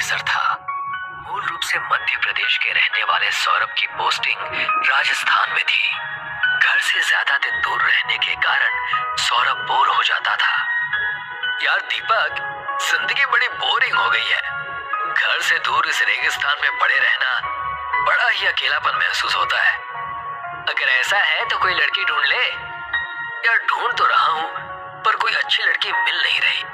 Officer था। मूल रूप से मध्य प्रदेश के रहने वाले सौरभ की पोस्टिंग राजस्थान में थी। घर से ज्यादा दिन दूर रहने के कारण सौरभ बोर हो जाता था। यार दीपक, जिंदगी बड़ी बोरिंग हो गई है। घर से दूर इस रेगिस्तान में पड़े रहना बड़ा ही अकेलापन महसूस होता है। अगर ऐसा है तो कोई लड़की ढूंढ ले। यार ढूंढ तो रहा हूँ, पर कोई अच्छी लड़की मिल नहीं रही।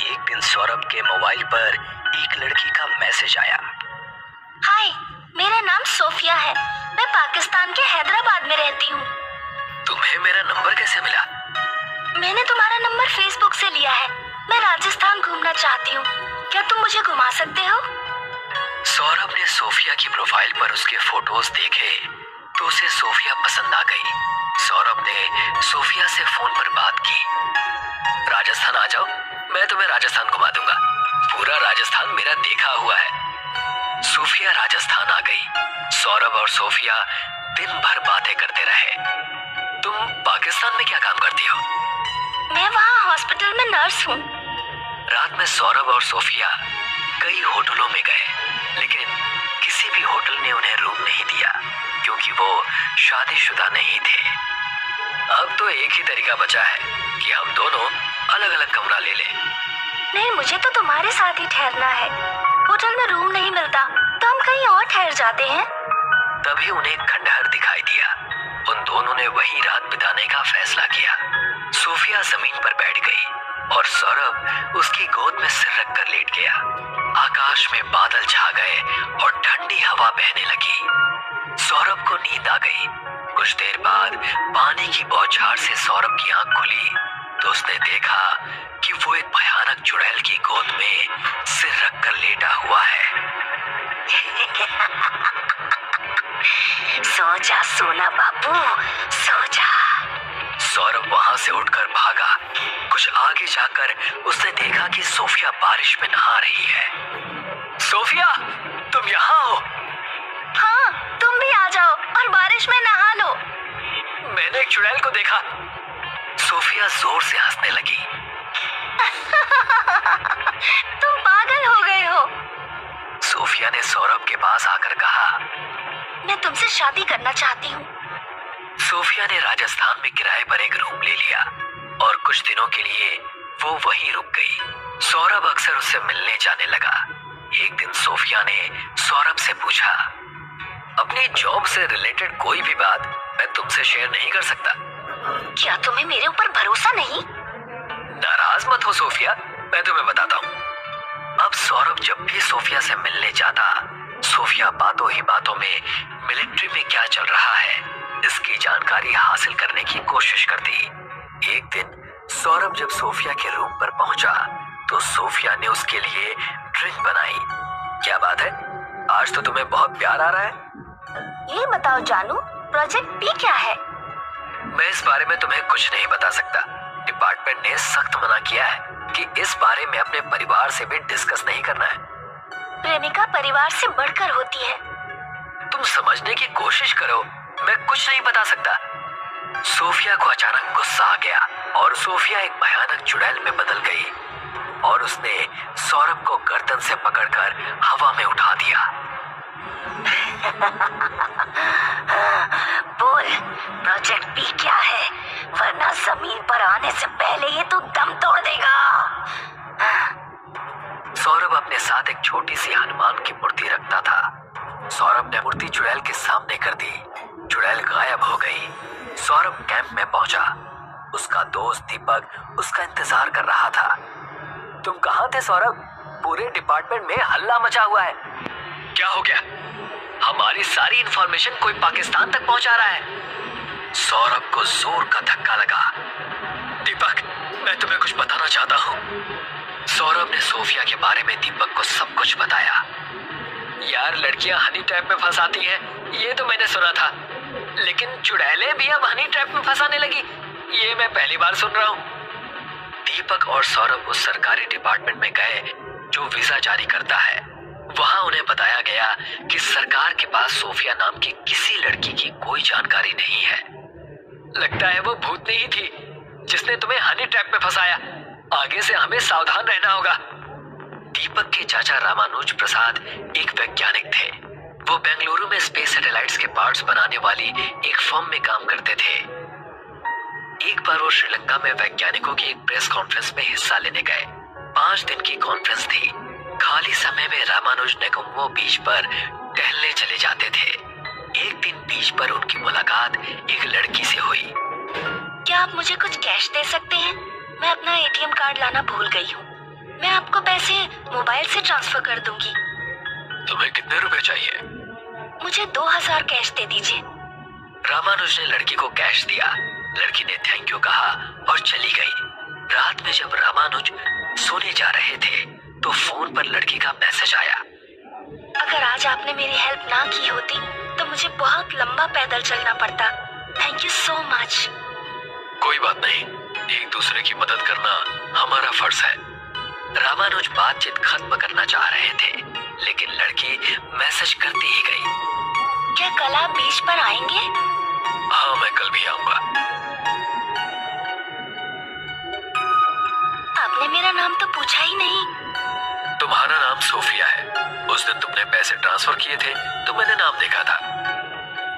एक दिन सौरभ के मोबाइल पर एक लड़की का मैसेज आया। हाय, मेरा नाम सोफिया है। मैं पाकिस्तान के हैदराबाद में रहती हूँ। तुम्हें मेरा नंबर कैसे मिला? मैंने तुम्हारा नंबर फेसबुक से लिया है। मैं राजस्थान घूमना चाहती हूँ। क्या तुम मुझे घुमा सकते हो? सौरभ ने सोफिया की प्रोफाइल पर उसके फोटोज देखे तो उसे सोफिया पसंद आ गई। सौरभ ने सोफिया से फोन पर बात की। राजस्थान आ जाओ, मैं तुम्हें राजस्थान घुमा दूंगा। पूरा राजस्थान मेरा देखा हुआ है। सोफिया राजस्थान आ गई। सौरभ और सोफिया दिन भर बातें करते रहे। तुम पाकिस्तान में क्या काम करती हो? मैं वहाँ हॉस्पिटल में नर्स हूँ। रात में सौरभ और सोफिया कई होटलों में गए, लेकिन किसी भी होटल ने उन्हें रूम नहीं दिया क्योंकि वो शादीशुदा नहीं थे। अब तो एक ही तरीका बचा है कि हम दोनों अलग अलग कमरा ले लें। नहीं, मुझे तो तुम्हारे साथ ही ठहरना है। होटल में रूम नहीं मिलता तो हम कहीं और ठहर जाते हैं। तभी उन्हें खंडहर दिखाई दिया। उन दोनों ने वही रात बिताने का फैसला किया। सोफिया जमीन पर बैठ गई और सौरभ उसकी गोद में सिर रखकर लेट गया। आकाश में बादल छा गए और ठंडी हवा बहने लगी। सौरभ को नींद आ गई। कुछ देर बाद पानी की बौछार से सौरभ की आंख खुली तो उसने देखा कि वो एक भयानक चुड़ैल की गोद में सिर रखकर लेटा हुआ है। सो जा सोना बाबू, सो जा। सौरभ वहां से उठकर भागा। कुछ आगे जाकर उसने देखा कि सोफिया बारिश में नहा रही है। सोफिया, तुम यहाँ हो? हाँ, तुम भी आ जाओ और बारिश में नहा लो। मैंने एक चुड़ैल को देखा। सोफिया जोर से हंसने लगी। तुम पागल हो गए हो। सोफिया ने सौरभ के पास आकर कहा, मैं तुमसे शादी करना चाहती हूँ। सोफिया ने राजस्थान में किराए पर एक रूम ले लिया और कुछ दिनों के लिए वो वहीं रुक गई। सौरभ अक्सर उससे मिलने जाने लगा। एक दिन सोफिया ने सौरभ से पूछा, अपनी जॉब से रिलेटेड कोई भी बात मैं तुमसे शेयर नहीं कर सकता। क्या तुम्हें मेरे ऊपर भरोसा नहीं? नाराज मत हो सोफिया, मैं तुम्हें बताता हूँ। अब सौरभ जब भी सोफिया से मिलने जाता, सोफिया बातों ही बातों में मिलिट्री में क्या चल रहा है इसकी जानकारी हासिल करने की कोशिश करती। एक दिन सौरभ जब सोफिया के रूम पर पहुंचा तो सोफिया ने उसके लिए ड्रिंक बनाई। क्या बात है, आज तो तुम्हें बहुत प्यार आ रहा है। ये बताओ जानू, प्रोजेक्ट बी क्या है? मैं इस बारे में तुम्हें कुछ नहीं बता सकता। डिपार्टमेंट ने सख्त मना किया है कि इस बारे में अपने परिवार से भी डिस्कस नहीं करना है। प्रेमिका परिवार से बढ़कर होती है। तुम समझने की कोशिश करो, मैं कुछ नहीं बता सकता। सोफिया को अचानक गुस्सा आ गया और सोफिया एक भयानक चुड़ैल में बदल गई और उसने सौरभ को गर्दन से पकड़कर हवा में उठा दिया। बोल, प्रोजेक्ट बी क्या है, वरना जमीन पर आने से पहले ये तो दम तोड़ देगा। सौरभ अपने साथ एक छोटी सी हनुमान की मूर्ति रखता था। सौरभ ने मूर्ति चुड़ैल के सामने कर दी। चुड़ैल गायब हो गई। सौरभ कैंप में पहुंचा। उसका दोस्त दीपक उसका इंतजार कर रहा था। तुम कहाँ थे सौरभ? पूरे डिपार्टमेंट में हल्ला मचा हुआ है। क्या हो गया? हमारी सारी इंफॉर्मेशन कोई पाकिस्तान तक पहुंचा रहा है। सौरभ को जोर का धक्का लगा। दीपक, मैं तुम्हें कुछ बताना चाहता हूँ। सौरभ ने सोफिया के बारे में दीपक को सब कुछ बताया। यार, लड़कियां हनी ट्रैप में फंसाती हैं, ये तो मैंने सुना था, लेकिन चुड़ैलें भी अब हनी ट्रैप में फंसाने लगी, ये मैं पहली बार सुन रहा हूँ। दीपक और सौरभ उस सरकारी डिपार्टमेंट में गए जो वीजा जारी करता है। वहां उन्हें बताया गया कि सरकार के पास सोफिया नाम की किसी लड़की की कोई जानकारी नहीं है। लगता है वो भूतनी ही थी जिसने तुम्हें हनी ट्रैप में फंसाया। आगे से हमें सावधान रहना होगा। दीपक के चाचा रामानुज प्रसाद एक वैज्ञानिक थे। वो बेंगलुरु में स्पेस सैटेलाइट्स के पार्ट्स बनाने वाली एक फर्म में काम करते थे। एक बार वो श्रीलंका में वैज्ञानिकों की एक प्रेस कॉन्फ्रेंस में हिस्सा लेने गए। 5 दिन की कॉन्फ्रेंस थी। खाली समय में रामानुज नेगोम्बो बीच पर टहलने चले जाते थे। एक दिन बीच पर उनकी मुलाकात एक लड़की से हुई। क्या आप मुझे कुछ कैश दे सकते हैं? मैं अपना एटीएम कार्ड लाना भूल गई हूँ। मैं आपको पैसे मोबाइल से ट्रांसफर कर दूंगी। तुम्हें कितने रुपए चाहिए? मुझे 2000 कैश दे दीजिए। रामानुज ने लड़की को कैश दिया। लड़की ने थैंक यू कहा और चली गई। रात में जब रामानुज सोने जा रहे थे तो फोन पर लड़की का मैसेज आया। अगर आज आपने मेरी हेल्प ना की होती तो मुझे बहुत लंबा पैदल चलना पड़ता। Thank you so much. कोई बात नहीं, एक दूसरे की मदद करना हमारा फर्ज है। रामानुज बातचीत खत्म करना चाह रहे थे, लेकिन लड़की मैसेज करती ही गई। क्या कल आप बीच पर आएंगे? हाँ, मैं कल भी आऊंगा। आपने मेरा नाम तो पूछा ही नहीं। तुम्हारा नाम सोफिया है। उस दिन तुमने पैसे ट्रांसफर किए थे तो मैंने नाम देखा था।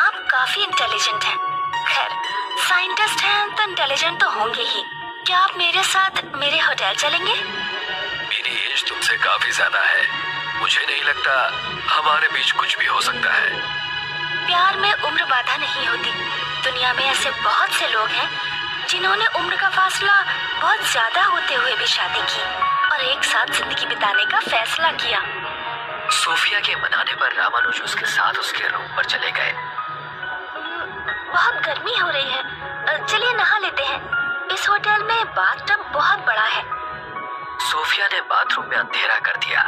आप काफी इंटेलिजेंट हैं। खैर, साइंटिस्ट हैं तो इंटेलिजेंट तो होंगे ही। क्या आप मेरे साथ मेरे होटल चलेंगे? मेरी एज तुमसे काफी ज्यादा है। मुझे नहीं लगता हमारे बीच कुछ भी हो सकता है। प्यार में उम्र बाधा नहीं होती। दुनिया में ऐसे बहुत से लोग हैं जिन्होंने उम्र का फासला बहुत ज्यादा होते हुए भी शादी की और एक साथ जिंदगी बिताने का फैसला किया। सोफिया के मनाने पर रामानुज उसके साथ उसके रूम पर चले गए। बहुत गर्मी हो रही है, चलिए नहा लेते हैं। इस होटल में बाथटब बहुत बड़ा है। सोफिया ने बाथरूम में अंधेरा कर दिया।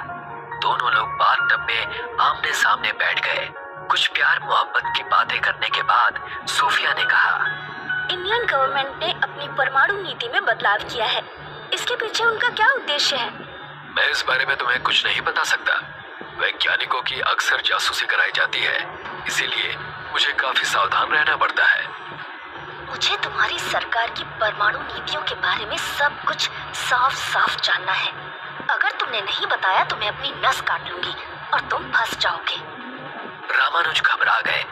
दोनों लोग बाथटब में आमने सामने बैठ गए। कुछ प्यार मोहब्बत की बातें करने के बाद सोफिया ने कहा, इंडियन गवर्नमेंट ने अपनी परमाणु नीति में बदलाव किया है। इसके पीछे उनका क्या उद्देश्य है? मैं इस बारे में तुम्हें कुछ नहीं बता सकता। वैज्ञानिकों की अक्सर जासूसी कराई जाती है, इसीलिए मुझे काफी सावधान रहना पड़ता है। मुझे तुम्हारी सरकार की परमाणु नीतियों के बारे में सब कुछ साफ साफ जानना है। अगर तुमने नहीं बताया तो मैं अपनी नस काट लूंगी और तुम फंस जाओगे। रामानुज घबरा गए।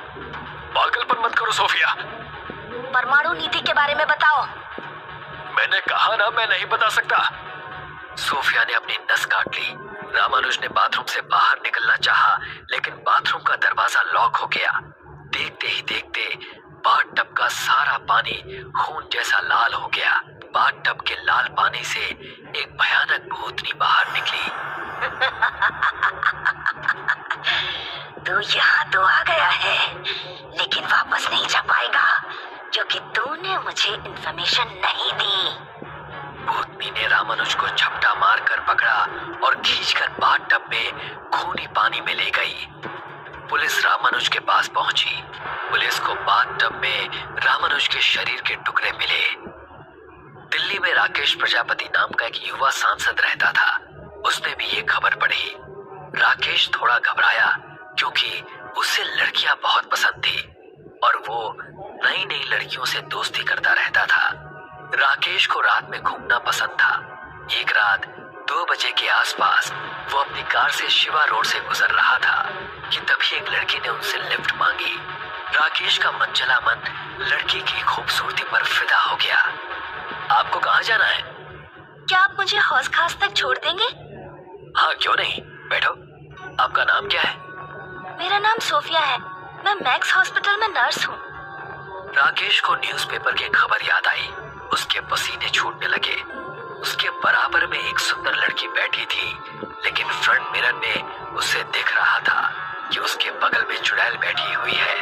पागलपन मत करो सोफिया। परमाणु नीति के बारे में बताओ। मैंने कहा ना, मैं नहीं बता सकता। सोफिया ने अपनी नस काट ली। रामानुज ने बाथरूम से बाहर निकलना चाहा, लेकिन बाथरूम का दरवाजा लॉक हो गया। देखते ही देखते बाथटब का सारा पानी खून जैसा लाल हो गया। बाथटब के लाल पानी से एक भयानक भूतनी बाहर निकली। तू यहाँ तो आ गया है, लेकिन वापस नहीं जा पाएगा, क्योंकि तूने मुझे इंफॉर्मेशन नहीं दी। भूतनी ने रामानुज को झपटा मारकर पकड़ा और खींचकर बाथटब में खूनी पानी में ले गई। पुलिस रामानुज के पास पहुंची। पुलिस को बाथटब में रामानुज के शरीर के टुकड़े मिले। दिल्ली में राकेश प्रजापति नाम का एक युवा सांसद रहता था। उसने भी ये खबर पढ़ी। राकेश थोड़ा घबराया, क्योंकि उसे लड़कियां बहुत पसंद थी और वो नई नई लड़कियों से दोस्ती करता रहता था। राकेश को रात में घूमना पसंद था। एक रात 2 बजे के आसपास वो अपनी कार से शिवा रोड से गुजर रहा था कि तभी एक लड़की ने उनसे लिफ्ट मांगी। राकेश का मनचला मन लड़की की खूबसूरती पर फिदा हो गया। आपको कहाँ जाना है? क्या आप मुझे हौज खास तक छोड़ देंगे? हाँ, क्यों नहीं, बैठो। आपका नाम क्या है? मेरा नाम सोफिया है। मैं मैक्स हॉस्पिटल में नर्स हूँ। राकेश को न्यूज़पेपर की खबर याद आई। उसके पसीने छूटने लगे। उसके बराबर में एक सुंदर लड़की बैठी थी, लेकिन फ्रंट मिरर में उसे दिख रहा था कि उसके बगल में चुड़ैल बैठी हुई है।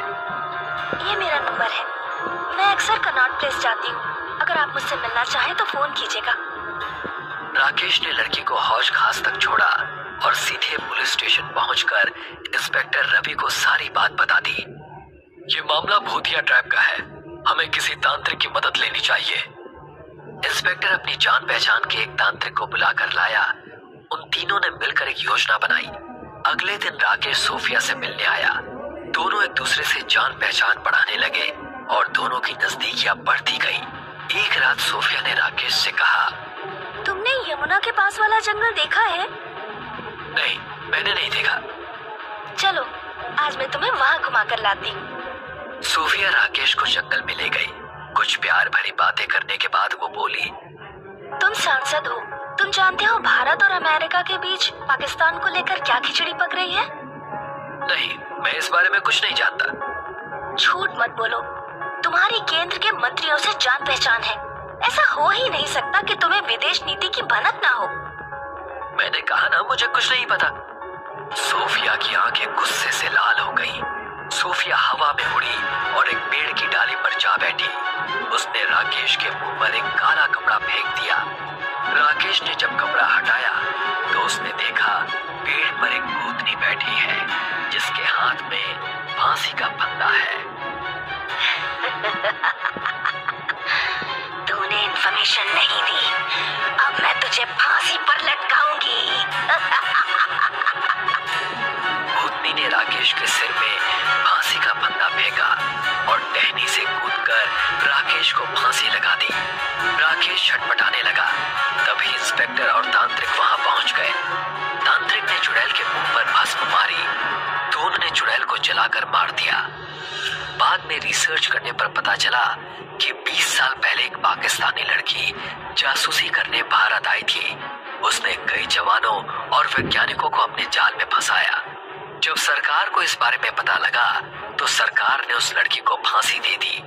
ये मेरा नंबर है। मैं अक्सर कनॉट प्लेस जाती हूँ। अगर आप मुझसे मिलना चाहें तो फोन कीजिएगा। राकेश ने लड़की को हौज खास तक छोड़ा और सीधे पुलिस स्टेशन पहुंचकर इंस्पेक्टर रवि को सारी बात बता दी। ये मामला भूतिया ट्रैप का है, हमें किसी तांत्रिक की मदद लेनी चाहिए। इंस्पेक्टर अपनी जान पहचान के एक तांत्रिक को बुलाकर लाया। उन तीनों ने मिलकर एक योजना बनाई। अगले दिन राकेश सोफिया से मिलने आया। दोनों एक दूसरे से जान पहचान बढ़ाने लगे और दोनों की नजदीकियां बढ़ती गई। एक रात सोफिया ने राकेश से कहा, तुमने यमुना के पास वाला जंगल देखा है? नहीं, मैंने नहीं देखा। चलो आज मैं तुम्हें वहाँ घुमा कर लाती। सूफिया राकेश को जंगल में ले गई। कुछ प्यार भरी बातें करने के बाद वो बोली, तुम सांसद हो, तुम जानते हो भारत और अमेरिका के बीच पाकिस्तान को लेकर क्या खिचड़ी पक रही है? नहीं, मैं इस बारे में कुछ नहीं जानता। झूठ मत बोलो, तुम्हारी केंद्र के मंत्रियों से जान पहचान है। ऐसा हो ही नहीं सकता कि तुम्हें विदेश नीति की भनक ना हो। मैंने कहा ना, मुझे कुछ नहीं पता। सोफिया की आंखें गुस्से से लाल हो गईं। सोफिया हवा में उड़ी और एक पेड़ की डाली पर जा बैठी। उसने राकेश के मुंह पर एक काला कपड़ा फेंक दिया। राकेश ने जब कपड़ा हटाया तो उसने देखा पेड़ पर एक भूतनी बैठी है जिसके हाथ में फांसी का फंदा है। तूने इन्फॉर्मेशन नहीं दी, अब मैं तुझे फांसी पर लटकाऊंगी। भूतनी ने राकेश के सिर में फांसी का फंदा फेंका और टहनी से कूदकर राकेश को फांसी लगा दी। राकेश छटपटाने लगा। तभी इंस्पेक्टर और तांत्रिक वहां पहुंच गए। तांत्रिक ने चुड़ैल के मुंह पर भस्म मारी तो उन्होंने चुड़ैल को जलाकर मार दिया। बाद में रिसर्च करने पर पता चला कि 20 साल पहले एक पाकिस्तानी लड़की जासूसी करने भारत आई थी। उसने कई जवानों और वैज्ञानिकों को अपने जाल में फंसाया। जब सरकार को इस बारे में पता लगा तो सरकार ने उस लड़की को फांसी दे दी।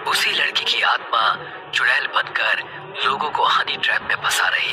उसी लड़की की आत्मा चुड़ैल बनकर लोगों को हनी ट्रैप में फंसा रही